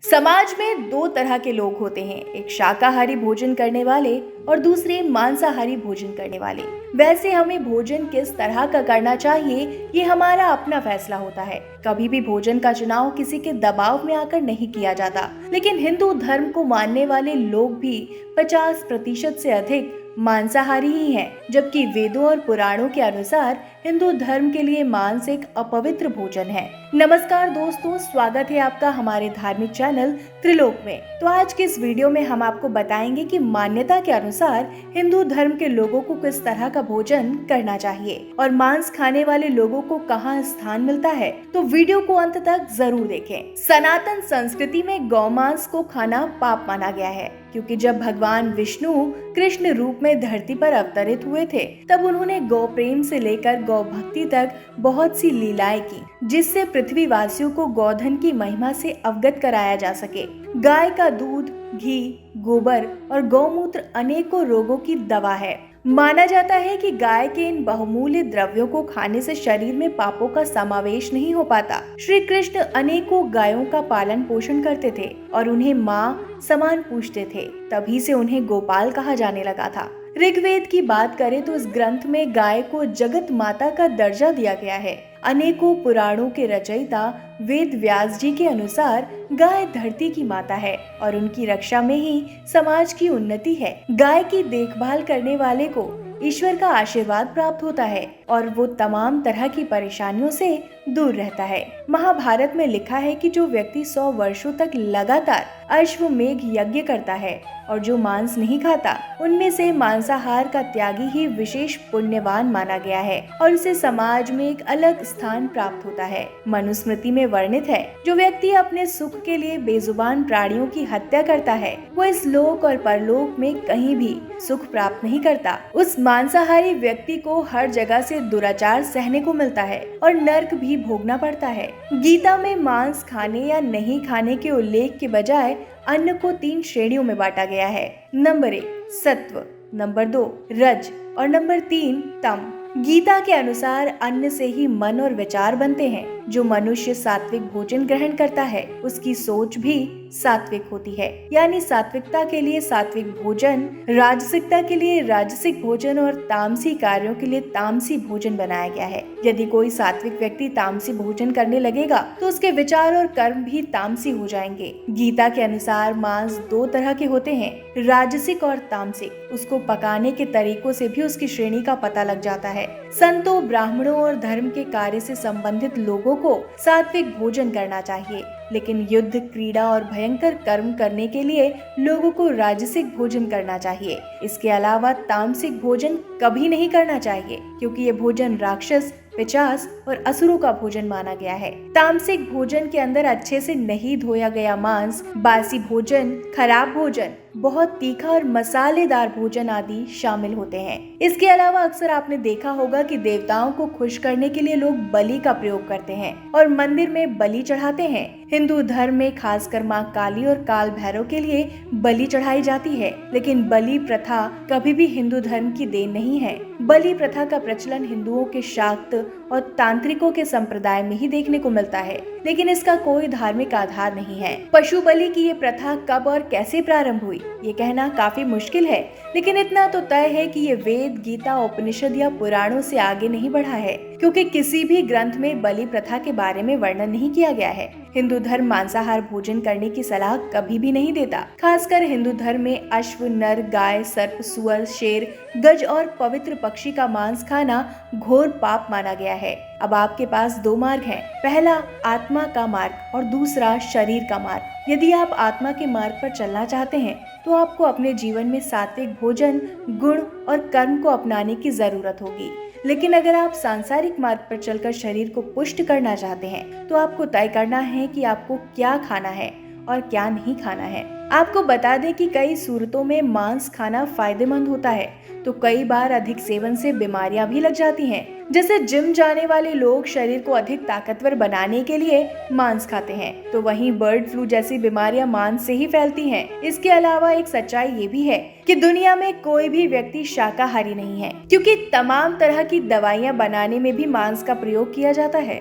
समाज में दो तरह के लोग होते हैं, एक शाकाहारी भोजन करने वाले और दूसरे मांसाहारी भोजन करने वाले। वैसे हमें भोजन किस तरह का करना चाहिए, ये हमारा अपना फैसला होता है। कभी भी भोजन का चुनाव किसी के दबाव में आकर नहीं किया जाता, लेकिन हिंदू धर्म को मानने वाले लोग भी 50% से अधिक मांसाहारी ही हैं, जबकि वेदों और पुराणों के अनुसार हिंदू धर्म के लिए मांस एक अपवित्र भोजन है। नमस्कार दोस्तों, स्वागत है आपका हमारे धार्मिक चैनल त्रिलोक में। तो आज के इस वीडियो में हम आपको बताएंगे कि मान्यता के अनुसार हिंदू धर्म के लोगों को किस तरह का भोजन करना चाहिए और मांस खाने वाले लोगों को कहाँ स्थान मिलता है। तो वीडियो को अंत तक जरूर देखें। सनातन संस्कृति में गौमांस को खाना पाप माना गया है, क्योंकि जब भगवान विष्णु कृष्ण रूप में धरती पर अवतरित हुए थे, तब उन्होंने गौ प्रेम से लेकर गौ भक्ति तक बहुत सी लीलाएं की, जिससे पृथ्वी वासियों को गौधन की महिमा से अवगत कराया जा सके। गाय का दूध, घी, गोबर और गौमूत्र अनेकों रोगों की दवा है। माना जाता है कि गाय के इन बहुमूल्य द्रव्यों को खाने से शरीर में पापों का समावेश नहीं हो पाता। श्री कृष्ण अनेकों गायों का पालन पोषण करते थे और उन्हें माँ समान पूजते थे, तभी से उन्हें गोपाल कहा जाने लगा था। ऋग्वेद की बात करें तो इस ग्रंथ में गाय को जगत माता का दर्जा दिया गया है। अनेकों पुराणों के रचयिता वेद व्यास जी के अनुसार गाय धरती की माता है और उनकी रक्षा में ही समाज की उन्नति है। गाय की देखभाल करने वाले को ईश्वर का आशीर्वाद प्राप्त होता है और वो तमाम तरह की परेशानियों से दूर रहता है। महाभारत में लिखा है कि जो व्यक्ति 100 वर्षों तक लगातार अश्वमेध यज्ञ करता है और जो मांस नहीं खाता, उनमें से मांसाहार का त्यागी ही विशेष पुण्यवान माना गया है और उसे समाज में एक अलग स्थान प्राप्त होता है। मनुस्मृति में वर्णित है, जो व्यक्ति अपने सुख के लिए बेजुबान प्राणियों की हत्या करता है, वो इस लोक और परलोक में कहीं भी सुख प्राप्त नहीं करता। उस मांसाहारी व्यक्ति को हर जगह से दुराचार सहने को मिलता है और नर्क भी भोगना पड़ता है। गीता में मांस खाने या नहीं खाने के उल्लेख के बजाय अन्न को 3 श्रेणियों में बांटा गया है। नंबर 1 सत्व, नंबर 2 रज और नंबर 3 तम। गीता के अनुसार अन्न से ही मन और विचार बनते हैं। जो मनुष्य सात्विक भोजन ग्रहण करता है, उसकी सोच भी सात्विक होती है। यानी सात्विकता के लिए सात्विक भोजन, राजसिकता के लिए राजसिक भोजन और तामसी कार्यों के लिए तामसी भोजन बनाया गया है। यदि कोई सात्विक व्यक्ति तामसी भोजन करने लगेगा तो उसके विचार और कर्म भी तामसी हो जाएंगे। गीता के अनुसार मांस 2 तरह के होते हैं, राजसिक और तामसिक। उसको पकाने के तरीकों से भी उसकी श्रेणी का पता लग जाता है। संतों, ब्राह्मणों और धर्म के कार्य से संबंधित लोगों को सात्विक भोजन करना चाहिए, लेकिन युद्ध, क्रीड़ा और भयंकर कर्म करने के लिए लोगों को राजसिक भोजन करना चाहिए। इसके अलावा तामसिक भोजन कभी नहीं करना चाहिए, क्योंकि ये भोजन राक्षस, पिशाच और असुरों का भोजन माना गया है। तामसिक भोजन के अंदर अच्छे से नहीं धोया गया मांस, बासी भोजन, खराब भोजन, बहुत तीखा और मसालेदार भोजन आदि शामिल होते हैं। इसके अलावा अक्सर आपने देखा होगा कि देवताओं को खुश करने के लिए लोग बलि का प्रयोग करते हैं और मंदिर में बलि चढ़ाते हैं। हिंदू धर्म में खासकर मां काली और काल भैरव के लिए बलि चढ़ाई जाती है, लेकिन बलि प्रथा कभी भी हिंदू धर्म की देन नहीं है। बलि प्रथा का प्रचलन हिंदुओं के शाक्त और तांत्रिकों के संप्रदाय में ही देखने को मिलता है, लेकिन इसका कोई धार्मिक आधार नहीं है। पशु बलि की ये प्रथा कब और कैसे प्रारंभ हुई, ये कहना काफी मुश्किल है, लेकिन इतना तो तय है कि ये वेद, गीता, उपनिषद या पुराणों से आगे नहीं बढ़ा है, क्योंकि किसी भी ग्रंथ में बलि प्रथा के बारे में वर्णन नहीं किया गया है। हिंदू धर्म मांसाहार भोजन करने की सलाह कभी भी नहीं देता। खासकर हिंदू धर्म में अश्व, नर, गाय, सर्प, सुअर, शेर, गज और पवित्र पक्षी का मांस खाना घोर पाप माना गया है। अब आपके पास 2 मार्ग हैं, पहला आत्मा का मार्ग और दूसरा शरीर का मार्ग। यदि आप आत्मा के मार्ग पर चलना चाहते हैं तो आपको अपने जीवन में सात्विक भोजन, गुण और कर्म को अपनाने की जरूरत होगी। लेकिन अगर आप सांसारिक मार्ग पर चलकर शरीर को पुष्ट करना चाहते हैं तो आपको तय करना है कि आपको क्या खाना है और क्या नहीं खाना है। आपको बता दें कि कई सूरतों में मांस खाना फायदेमंद होता है, तो कई बार अधिक सेवन से बीमारियां भी लग जाती हैं। जैसे जिम जाने वाले लोग शरीर को अधिक ताकतवर बनाने के लिए मांस खाते हैं, तो वहीं बर्ड फ्लू जैसी बीमारियां मांस से ही फैलती हैं। इसके अलावा एक सच्चाई ये भी है कि दुनिया में कोई भी व्यक्ति शाकाहारी नहीं है, क्योंकि तमाम तरह की दवाइयां बनाने में भी मांस का प्रयोग किया जाता है।